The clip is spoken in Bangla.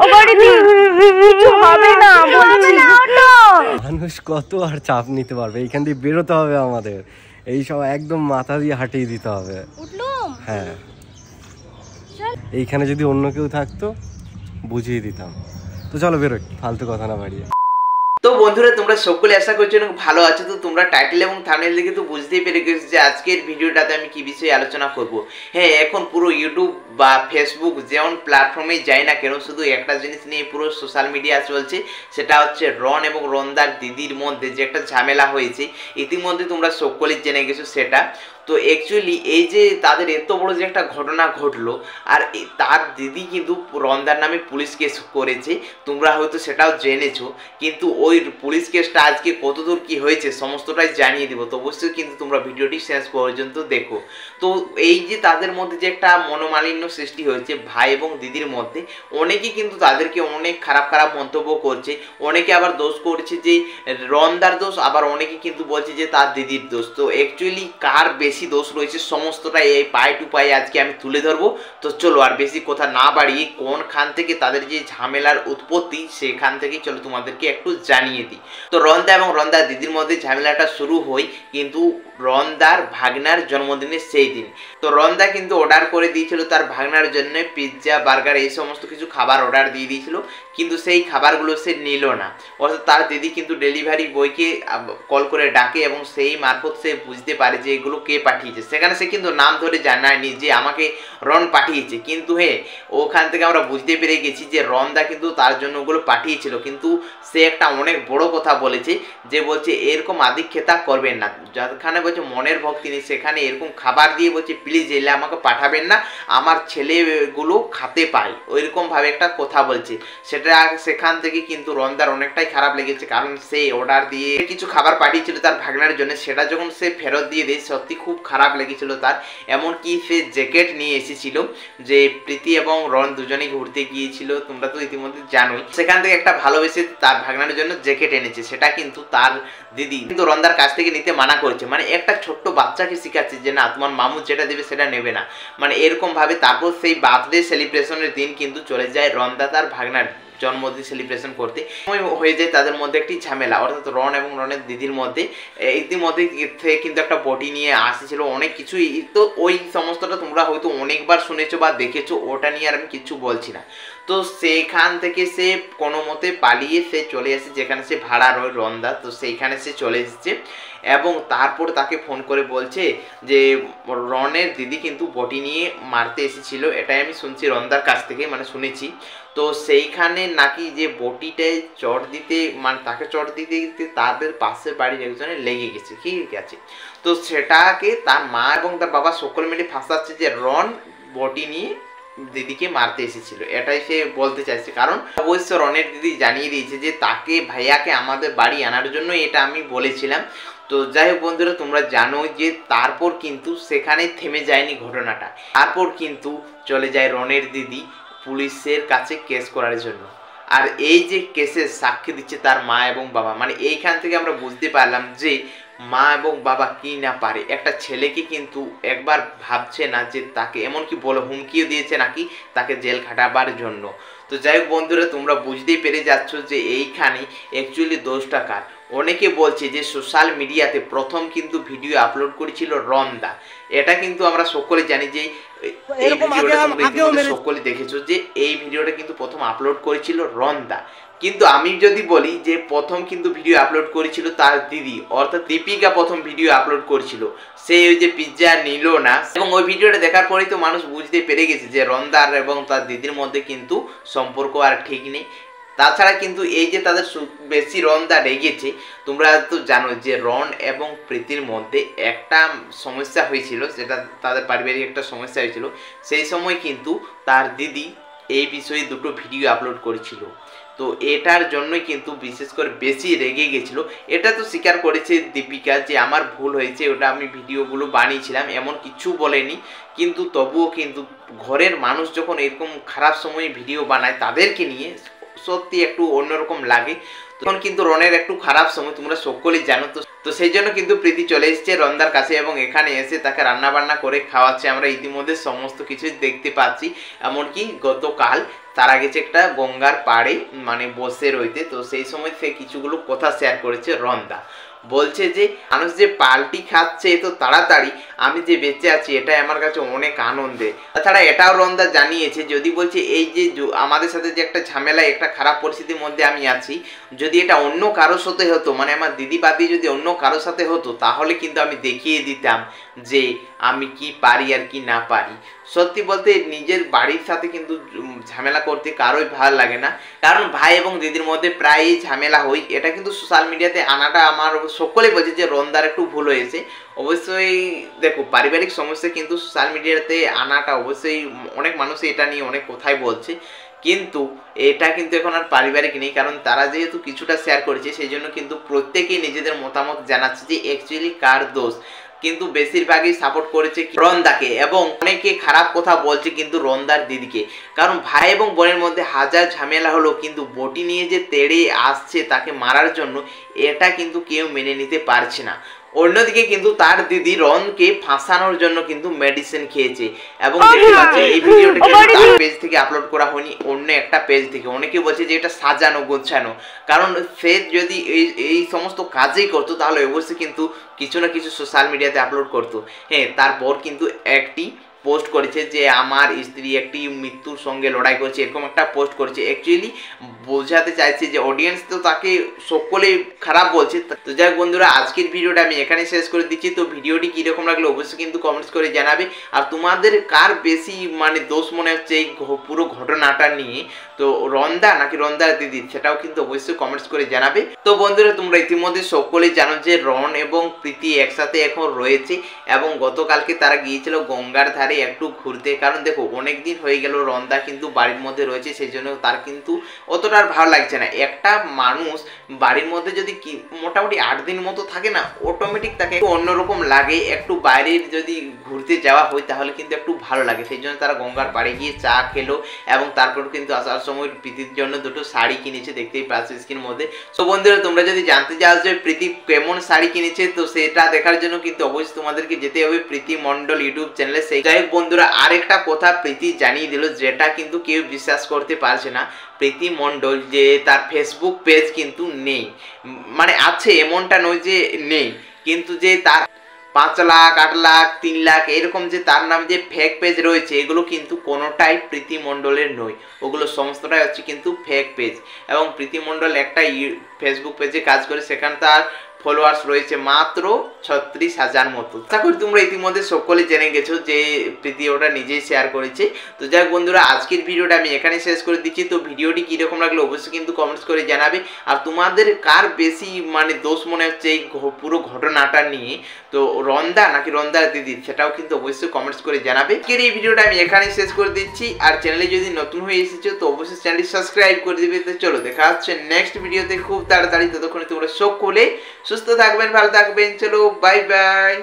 ও বড়দি কিছু হবে না বলছি। মানুষ কত আর চাপ নিতে পারবে, এইখান দিয়ে বেরোতে হবে আমাদের, এই সব একদম মাথা দিয়ে হাঁটিয়ে দিতে হবে। হ্যাঁ, এইখানে যদি অন্য কেউ থাকতো বুঝিয়ে দিতাম। তো চলো বেরোই, ফালতু কথা না বাড়িয়ে। তো বন্ধুরা, তোমরা সকলে আশা করছো অনেক ভালো আছো। তো তোমরা টাইটেল এবং থাম্বনেল দেখে তো বুঝতেই পেরে গেছো যে আজকের ভিডিওটাতে আমি কি বিষয়ে আলোচনা করব। হ্যাঁ, এখন পুরো ইউটিউব বা ফেসবুক যেমন প্ল্যাটফর্মে যাই না কেন, শুধু একটা জিনিস নিয়ে পুরো সোশ্যাল মিডিয়া চলছে, সেটা হচ্ছে রন এবং রনদার দিদির মধ্যে যে একটা ঝামেলা হয়েছে। ইতিমধ্যে তোমরা সকলেই জেনে গেছো সেটা। তো অ্যাকচুয়ালি এই যে তাদের এত বড় যে একটা ঘটনা ঘটলো, আর তার দিদি কিন্তু রনদার নামে পুলিশ কেস করেছে, তোমরা হয়তো সেটাও জেনেছো। কিন্তু ওই পুলিশ কেসটা আজকে কতদূর কি হয়েছে সমস্তটাই জানিয়ে দেবো। তো অবশ্যই কিন্তু তোমরা ভিডিওটি শেষ পর্যন্ত দেখো। তো এই যে তাদের মধ্যে যে একটা মনোমালিন্য সৃষ্টি হয়েছে ভাই এবং দিদির মধ্যে, অনেকে কিন্তু তাদেরকে অনেক খারাপ খারাপ মন্তব্য করছে। অনেকে আবার দোষ করছে যে রনদার দোষ, আবার অনেকে কিন্তু বলছে যে তার দিদির দোষ। তো অ্যাকচুয়ালি কার বেশি দোষ রয়েছে সমস্তটাই এই পাই টু পাই আজকে আমি তুলে ধরবো। তো চলো আর বেশি কথা না বাড়িয়ে কোনখান থেকে তাদের যে ঝামেলার উৎপত্তি সেখান থেকেই চলো তোমাদেরকে একটু জানিয়ে দিই। তো রনদা এবং রনদার দিদির মধ্যে ঝামেলাটা শুরু হয় কিন্তু রনদার ভাগনার জন্মদিনের সেই দিন। তো রনদা কিন্তু অর্ডার করে দিয়েছিল তার ভাগনার জন্য পিৎজা, বার্গার, এই সমস্ত কিছু খাবার অর্ডার দিয়ে দিয়েছিল, কিন্তু সেই খাবারগুলো সে নিল না। অর্থাৎ তার দিদি কিন্তু ডেলিভারি বয়কে কল করে ডাকে এবং সেই মারফত সে বুঝতে পারে যে এগুলো কে পাঠিয়েছে। সেখানে সে কিন্তু নাম ধরে জানায়নি যে আমাকে রন পাঠিয়েছে, কিন্তু হ্যাঁ ওখান থেকে আমরা বুঝতে পেরে গেছি যে রনদা কিন্তু তার জন্য ওগুলো পাঠিয়েছিল। কিন্তু সে একটা অনেক বড় কথা বলেছে, যে বলছে এরকম আদিক্ষেতা করবেন না, যেখানে বলছে মনের ভক্তি নেই সেখানে এরকম খাবার দিয়ে বলছে প্লিজ এলে আমাকে পাঠাবেন না, আমার ছেলেগুলো খাতে পায়, ওইরকমভাবে একটা কথা বলছে। সেটা সেখান থেকে কিন্তু রনদার অনেকটাই খারাপ লেগেছে, কারণ সে অর্ডার দিয়ে কিছু খাবার পাঠিয়েছিল তার ভাগনার জন্য, সেটা যখন সে ফেরত দিয়ে দেয় সত্যি খুব খারাপ লেগেছিল তার। এমনকি সে জ্যাকেট নিয়ে এসেছিল, যে প্রীতি এবং রন দুজনেই ঘুরতে গিয়েছিল, তোমরা তো ইতিমধ্যে জানোই। সেখান থেকে একটা ভালোবেসে তার ভাগনার জন্য জ্যাকেট এনেছে, সেটা কিন্তু তার দিদি কিন্তু রনদার কাছ থেকে নিতে মানা করেছে। মানে একটা ছোট্ট বাচ্চাকে শিখাচ্ছে যে না তোমার মামু যেটা দেবে সেটা নেবে না, মানে এরকম ভাবে। তারপর সেই বার্থডে সেলিব্রেশনের দিন কিন্তু চলে যায় রনদা তার ভাগনার জন্মদিন সেলিব্রেশন করতে। হয়ে যায় তাদের মধ্যে একটি ঝামেলা, অর্থাৎ রন এবং রনের দিদির মধ্যে। ইতিমধ্যে কিন্তু একটা বটি নিয়ে আসছিল অনেক কিছু। তো ওই সমস্তটা তোমরা হয়তো অনেকবার শুনেছো বা দেখেছো, ওটা নিয়ে আর আমি কিছু বলছি না। তো সেখান থেকে সে কোনো মতে পালিয়ে সে চলে আসে যেখানে সে ভাড়া রয় রনদা। তো সেইখানে সে চলে এসেছে এবং তারপর তাকে ফোন করে বলছে যে রনের দিদি কিন্তু বটি নিয়ে মারতে এসেছিল, এটাই আমি শুনছি রনদার কাছ থেকে, মানে শুনেছি। তো সেইখানে নাকি যে বটিটায় চট দিতে, মানে তাকে চট দিতে দিতে তাদের পাশের বাড়ির একজনের লেগে গেছে, ঠিক আছে। তো সেটাকে তার মা এবং তার বাবা সকল মিলে ফাঁসাচ্ছে যে রন বটি নিয়ে দিদিকে মারতে এসেছিল, এটাই সে বলতে চাইছে। কারণ অবশ্য রনের দিদি জানিয়ে দিয়েছে যে তাকে ভাইয়াকে আমাদের বাড়ি আনার জন্য এটা আমি বলেছিলাম। তো যাই হোক বন্ধুরা, তোমরা জানো যে তারপর কিন্তু সেখানে থেমে যায়নি ঘটনাটা। তারপর কিন্তু চলে যায় রনের দিদি পুলিশের কাছে কেস করার জন্য। আর এই যে কেসের সাক্ষী দিচ্ছে তার মা এবং বাবা, মানে এইখান থেকে আমরা বুঝতে পারলাম যে মা এবং বাবা কি না পারে। একটা ছেলেকে কিন্তু একবার ভাবছে না যে তাকে, এমনকি বলে হুমকিও দিয়েছে নাকি তাকে জেল খাটাবার জন্য। তো যাই হোক বন্ধুরা, তোমরা বুঝতেই পেরে যাচ্ছ যে এইখানে অ্যাকচুয়ালি দোষটা কার। অনেকে বলছে যে সোশ্যাল মিডিয়াতে প্রথম কিন্তু ভিডিও আপলোড করেছিল রনদা, এটা কিন্তু আমরা সকলে জানি যে এই ভিডিওটা সকলে দেখেছো যে এই ভিডিওটা কিন্তু প্রথম আপলোড করেছিল রনদা। কিন্তু আমি যদি বলি যে প্রথম কিন্তু ভিডিও আপলোড করেছিল তার দিদি, অর্থাৎ দীপিকা প্রথম ভিডিও আপলোড করেছিল। সে ওই যে পিৎজা নিল না, এবং ওই ভিডিওটা দেখার পরেই তো মানুষ বুঝতে পেরে গেছে যে রনদার এবং তার দিদির মধ্যে কিন্তু সম্পর্ক আর ঠিক নেই। তাছাড়া কিন্তু এই যে তাদের বেশি রনদা রেগেছে, তোমরা তো জানো যে রন এবং প্রীতির মধ্যে একটা সমস্যা হয়েছিল, সেটা তাদের পারিবারিক একটা সমস্যা হয়েছিল। সেই সময় কিন্তু তার দিদি এই বিষয়ে দুটো ভিডিও আপলোড করেছিল। তো এটার জন্যই কিন্তু বিশেষ করে বেশি রেগে গেছিল। এটা তো স্বীকার করেছে দীপিকা যে আমার ভুল হয়েছে, ওটা আমি ভিডিওগুলো বানিয়েছিলাম, এমন কিছু বলেনি। কিন্তু তবুও কিন্তু ঘরের মানুষ যখন এরকম খারাপ সময়ে ভিডিও বানায় তাদেরকে নিয়ে সত্যি একটু অন্যরকম লাগে। তখন কিন্তু রনের একটু খারাপ সময়, তোমরা সকলেই জানো। তো সেই জন্য কিন্তু প্রীতি চলে এসেছে রনদার কাছে এবং এখানে এসে তাকে রান্না বান্না করে খাওয়াচ্ছে। আমরা ইতিমধ্যে সমস্ত কিছু দেখতে পাচ্ছি। এমনকি গতকাল তারা গেছে একটা গঙ্গার পাড়ে মানে বসে রইতে। তো সেই সময় সে কিছুগুলো কথা শেয়ার করেছে রন্দা, বলছে যে মানুষ যে পাল্টি খাচ্ছে এত তাড়াতাড়ি, আমি যে বেঁচে আছি এটাই আমার কাছে অনেক আনন্দে। তাছাড়া এটাও রন্দা জানিয়েছে, যদি বলছে এই যে আমাদের সাথে যে একটা ঝামেলা, একটা খারাপ পরিস্থিতির মধ্যে আমি আছি, যদি এটা অন্য কারোর সাথে হতো, মানে আমার দিদি বাদি যদি অন্য কারোর সাথে হতো, তাহলে কিন্তু আমি দেখিয়ে দিতাম যে আমি কি পারি আর কি না পারি। সত্যি বলতে নিজের বাড়ির সাথে কিন্তু ঝামেলা করতে কারোই ভালো লাগে না, কারণ ভাই এবং দিদির মধ্যে প্রায়ই ঝামেলা হয়। এটা কিন্তু সোশ্যাল মিডিয়াতে আনাটা আমার সকলেই বলছে যে রন্দার একটু ভুল হয়েছে। অবশ্যই দেখো, পারিবারিক সমস্যা কিন্তু সোশ্যাল মিডিয়াতে আনাটা অবশ্যই অনেক মানুষই এটা নিয়ে অনেক কথাই বলছে, কিন্তু এটা কিন্তু এখন আর পারিবারিক নেই, কারণ তারা যেহেতু কিছুটা শেয়ার করেছে সেই জন্য কিন্তু প্রত্যেকেই নিজেদের মতামত জানাচ্ছে যে অ্যাকচুয়ালি কার দোষ। কিন্তু বেশিরভাগই সাপোর্ট করেছে রন্দাকে, এবং অনেকে খারাপ কথা বলছে কিন্তু রন্দার দিদিকে। কারণ ভাই এবং বোনের মধ্যে হাজার ঝামেলা হলো, কিন্তু বটি নিয়ে যে তেড়ে আসছে তাকে মারার জন্য, এটা কিন্তু কেউ মেনে নিতে পারছে না। অন্যদিকে কিন্তু তার দিদি রনকে ফাঁসানোর জন্য কিন্তু মেডিসিন খেয়েছে, এবং দেখতে পাচ্ছেন এই ভিডিওটা কিন্তু তার পেজ থেকে আপলোড করা হয়নি, অন্য একটা পেজ থেকে। অনেকে বলছে যে এটা সাজানো গোছানো, কারণ সে যদি এই সমস্ত কাজই করতো তাহলে অবশ্যই কিন্তু কিছু না কিছু সোশ্যাল মিডিয়াতে আপলোড করতো। হ্যাঁ, তারপর কিন্তু একটি পোস্ট করেছে যে আমার স্ত্রী একটি মৃত্যুর সঙ্গে লড়াই করছে, এরকম একটা পোস্ট করেছে। অ্যাকচুয়ালি বোঝাতে চাইছে যে অডিয়েন্স তো তাকে সকলেই খারাপ বলছে। তো যাই হোক বন্ধুরা, আজকের ভিডিওটা আমি এখানে শেষ করে দিচ্ছি। তো ভিডিওটি কীরকম লাগলো অবশ্যই কিন্তু কমেন্টস করে জানাবে, আর তোমাদের কার বেশি মানে দোষ মনে হচ্ছে এই পুরো ঘটনাটা নিয়ে, তো রন্দা নাকি রন্দার দিদি, সেটাও কিন্তু অবশ্যই কমেন্টস করে জানাবে। তো বন্ধুরা, তোমরা ইতিমধ্যে সকলেই জানো যে রন এবং প্রীতি একসাথে এখন রয়েছে, এবং গতকালকে তারা গিয়েছিল গঙ্গার ধারে একটু ঘুরতে। কারণ দেখো, অনেক দিন হয়ে গেল রন্দা কিন্তু বাড়ির মধ্যে রয়েছে, সেই জন্য তার কিন্তু অতটা আর ভালো লাগছে না। একটা মানুষ বাড়ির মধ্যে যদি মোটামুটি 8 দিন মতো থাকে না, অটোমেটিক তাকে অন্যরকম লাগে। একটু বাইরের যদি ঘুরতে যাওয়া হয় তাহলে কিন্তু একটু ভালো লাগে। সেই জন্য তারা গঙ্গার পাড়ে গিয়ে চা খেলো, এবং তারপর কিন্তু আসার সময় প্রীতির জন্য দুটো শাড়ি কিনেছে, দেখতেই পাচ্ছ স্ক্রিনের মধ্যে। সো বন্ধুরা, তোমরা যদি জানতে চাও যে প্রীতি কেমন শাড়ি কিনেছে, তো সেটা দেখার জন্য কিন্তু অবশ্যই তোমাদেরকে যেতে হবে প্রীতি মণ্ডল ইউটিউব চ্যানেলে। সেই যাই হোক বন্ধুরা, আরেকটা কথা প্রীতি জানিয়ে দিল, যেটা কিন্তু কেউ বিশ্বাস করতে পারছে না। প্রীতি মণ্ডল যে তার ফেসবুক পেজ কিন্তু নেই, মানে আছে এমনটা নয় যে নেই, কিন্তু যে তার 5 লাখ 8 লাখ 3 লাখ এরকম যে তার নাম যে ফেক পেজ রয়েছে, এগুলো কিন্তু কোনোটাই প্রীতি মণ্ডলের নয়, ওগুলো সমস্তটাই হচ্ছে কিন্তু ফেক পেজ। এবং প্রীতি মণ্ডল একটা ফেসবুক পেজে কাজ করে, সেখানে তার ফলোয়ার্স রয়েছে মাত্র 36,000 মতো। আশা করি তোমরা ইতিমধ্যে সকলে জেনে গেছো যে প্রীতি ওটা নিজেই শেয়ার করেছে। তো যাই হোক বন্ধুরা, আজকের ভিডিওটা আমি এখানে শেষ করে দিচ্ছি। তো ভিডিওটি কীরকম লাগলো অবশ্যই কিন্তু কমেন্টস করে জানাবে, আর তোমাদের কার বেশি মানে দোষ মনে হচ্ছে এই পুরো ঘটনাটা নিয়ে, তো রন্দা নাকি রন্দার দিদি, সেটাও কিন্তু অবশ্যই কমেন্টস করে জানাবে। আজকের এই ভিডিওটা আমি এখানে শেষ করে দিচ্ছি, আর চ্যানেলে যদি নতুন হয়ে এসেছো তো অবশ্যই চ্যানেলটি সাবস্ক্রাইব করে দিবে। তো চলো, দেখা হচ্ছে নেক্সট ভিডিওতে খুব তাড়াতাড়ি। ততক্ষণে তোমরা সকলে সুস্থ থাকবেন, ভালো থাকবেন। চলো, বাই বাই।